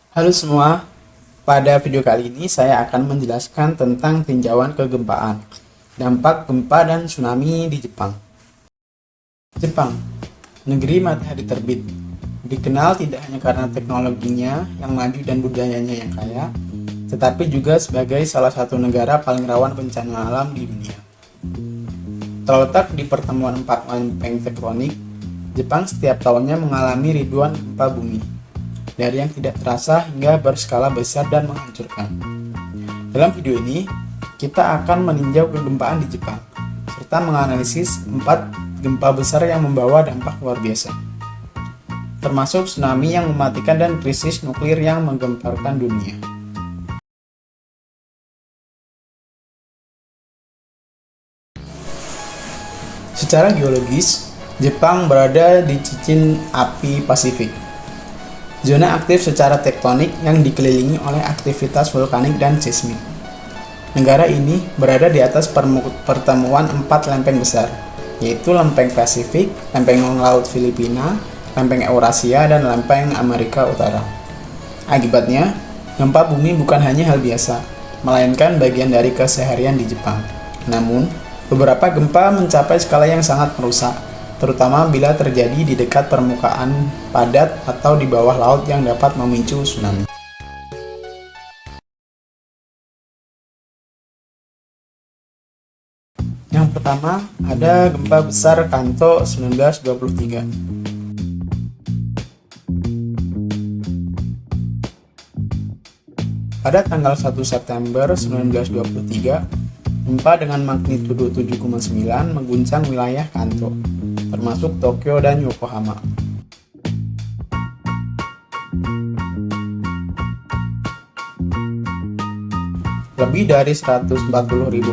Halo semua, pada video kali ini saya akan menjelaskan tentang tinjauan kegempaan, dampak gempa dan tsunami di Jepang. Jepang, negeri matahari terbit, dikenal tidak hanya karena teknologinya yang maju dan budayanya yang kaya, tetapi juga sebagai salah satu negara paling rawan bencana alam di dunia. Terletak di pertemuan 4 lempeng tektonik, Jepang setiap tahunnya mengalami ribuan gempa bumi, dari yang tidak terasa hingga berskala besar dan menghancurkan. Dalam video ini, kita akan meninjau kegempaan di Jepang, serta menganalisis 4 gempa besar yang membawa dampak luar biasa, termasuk tsunami yang mematikan dan krisis nuklir yang menggemparkan dunia. Secara geologis, Jepang berada di cincin api Pasifik, zona aktif secara tektonik yang dikelilingi oleh aktivitas vulkanik dan seismik. Negara ini berada di atas pertemuan 4 lempeng besar, yaitu lempeng Pasifik, lempeng laut Filipina, lempeng Eurasia, dan lempeng Amerika Utara. Akibatnya, gempa bumi bukan hanya hal biasa, melainkan bagian dari keseharian di Jepang. Namun, beberapa gempa mencapai skala yang sangat merusak, terutama bila terjadi di dekat permukaan padat atau di bawah laut yang dapat memicu tsunami. Yang pertama, ada gempa besar Kanto 1923. Pada tanggal 1 September 1923, gempa dengan magnitudo 7,9 mengguncang wilayah Kanto, termasuk Tokyo dan Yokohama. Lebih dari 140.000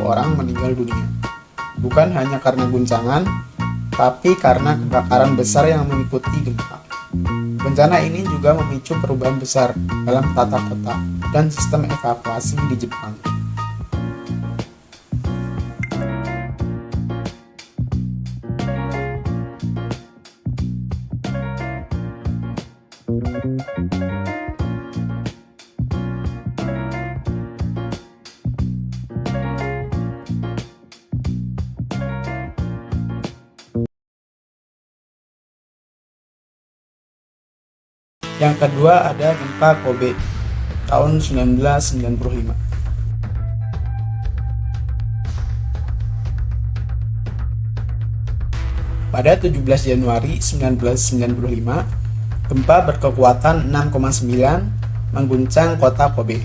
orang meninggal dunia, bukan hanya karena guncangan, tapi karena kebakaran besar yang mengikuti gempa. Bencana ini juga memicu perubahan besar dalam tata kota dan sistem evakuasi di Jepang. Yang kedua ada gempa Kobe tahun 1995. Pada 17 Januari 1995, gempa berkekuatan 6,9 mengguncang kota Kobe.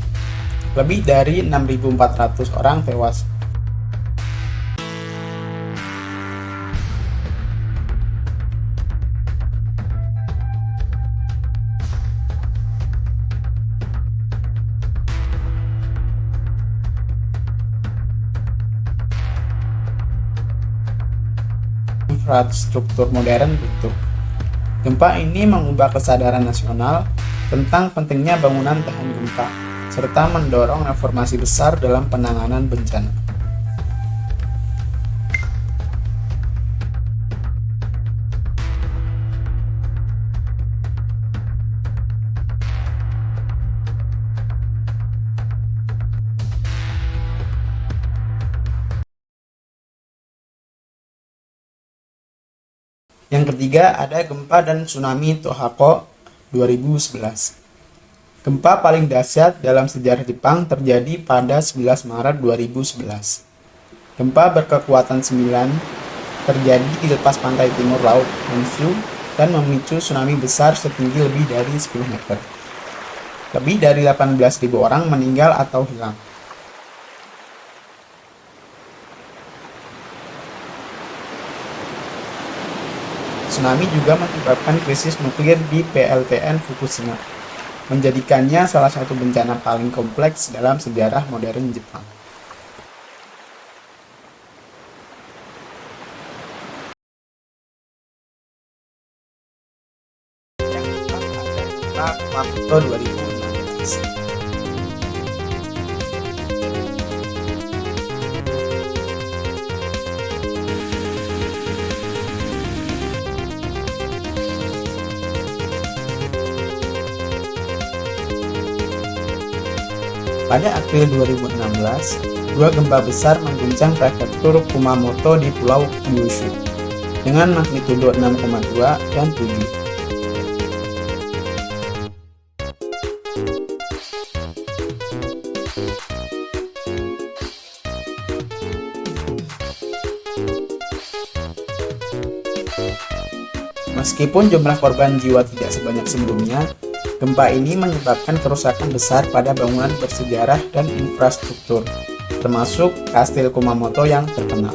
Lebih dari 6.400 orang tewas. Infrastruktur modern runtuh. Gempa ini mengubah kesadaran nasional tentang pentingnya bangunan tahan gempa, serta mendorong reformasi besar dalam penanganan bencana. Yang ketiga ada gempa dan tsunami Tohoku 2011. Gempa paling dahsyat dalam sejarah Jepang terjadi pada 11 Maret 2011. Gempa berkekuatan 9 terjadi di lepas pantai timur laut Honshu dan memicu tsunami besar setinggi lebih dari 10 meter. Lebih dari 18.000 orang meninggal atau hilang. Tsunami juga menyebabkan krisis nuklir di PLTN Fukushima, menjadikannya salah satu bencana paling kompleks dalam sejarah modern Jepang. Yang keempat ada gempa Kumamoto 2015. Pada April 2016, dua gempa besar mengguncang prefektur Kumamoto di Pulau Kyushu dengan magnitudo 6,2 dan 7. Meskipun jumlah korban jiwa tidak sebanyak sebelumnya, gempa ini menyebabkan kerusakan besar pada bangunan bersejarah dan infrastruktur, termasuk Kastil Kumamoto yang terkenal.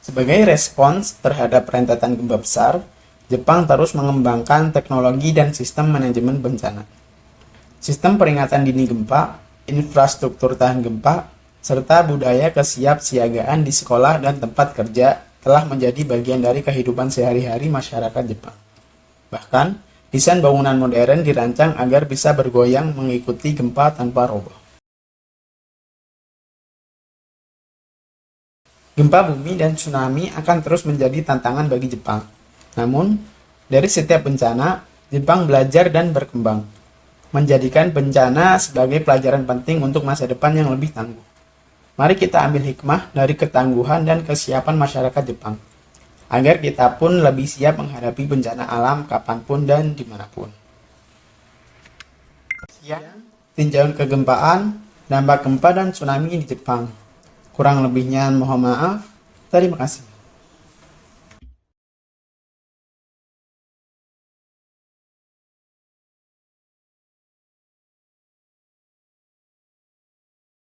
Sebagai respons terhadap rentetan gempa besar, Jepang terus mengembangkan teknologi dan sistem manajemen bencana. Sistem peringatan dini gempa, infrastruktur tahan gempa, serta budaya kesiapsiagaan di sekolah dan tempat kerja telah menjadi bagian dari kehidupan sehari-hari masyarakat Jepang. Bahkan, desain bangunan modern dirancang agar bisa bergoyang mengikuti gempa tanpa roboh. Gempa bumi dan tsunami akan terus menjadi tantangan bagi Jepang. Namun, dari setiap bencana, Jepang belajar dan berkembang, menjadikan bencana sebagai pelajaran penting untuk masa depan yang lebih tangguh. Mari kita ambil hikmah dari ketangguhan dan kesiapan masyarakat Jepang, agar kita pun lebih siap menghadapi bencana alam kapanpun dan dimanapun. Sekian tinjauan kegempaan, dampak gempa dan tsunami di Jepang. Kurang lebihnya mohon maaf. Terima kasih.